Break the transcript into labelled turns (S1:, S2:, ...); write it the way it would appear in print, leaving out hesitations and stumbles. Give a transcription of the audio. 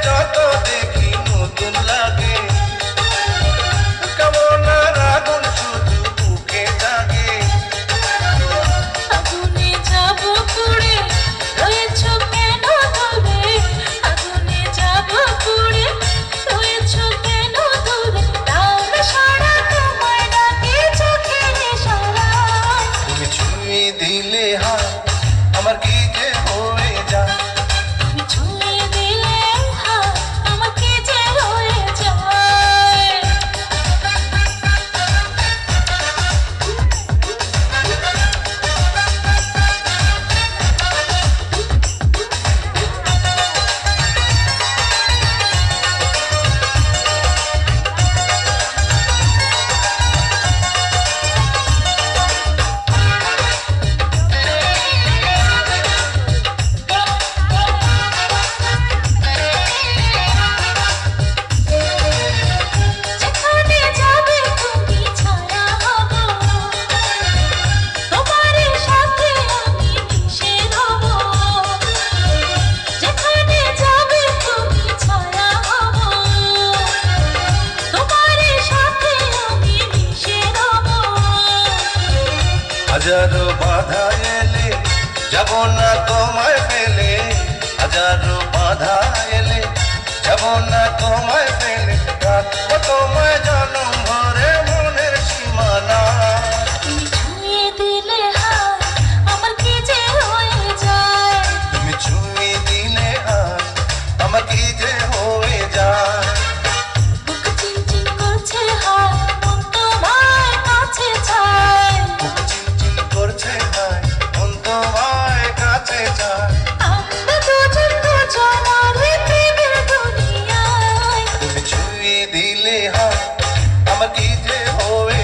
S1: যত দেখি নতুন লাগে, কেমন আগুন শুধু বুকে জাগে।
S2: আগুনে যাব পুড়ে রয়েছ কেন দূরে, আগুনে যাব পুড়ে রয়েছ কেন দূরে, দাও না সারা তোমায় ডাকে চোখের ইশারায়।
S1: তুমি ছুঁয়ে দিলে হাত আমার কি যে হয়ে যায়,
S2: তুমি ছুঁয়ে দিলে হাত আমার কি যে হয়ে যায়। যেখানে যাবে তুমি ছায়া হব, তোমার সাথে আমি মিশে রব। যেখানে যাবে তুমি ছায়া হব, তোমার সাথে আমি মিশে রব।
S1: হাজারো বাধা এলে যাব না তোমায় পেলে, হাজারো বাধা এলে যাব না তোমায় পেলে, রাখবো তোমায় জনম ভরে মনের সীমানা।
S2: তুমি ছুঁয়ে দিলে হাত আমার কি যে হয়ে যায়,
S1: তুমি ছুঁয়ে দিলে হাত আমার কি যে হয়ে যায়।
S2: বুক চিনচিন করছে হায় মন তোমার কাছে চায়।
S1: বুক চিনচিন করছে হায় মন তোমায় কাছে যায়।
S2: আমরা দুজন দুজনার প্রেমের দুনিয়ায়।
S1: তুমি ছুঁয়ে দিলে হাত আমার কি যে হয়ে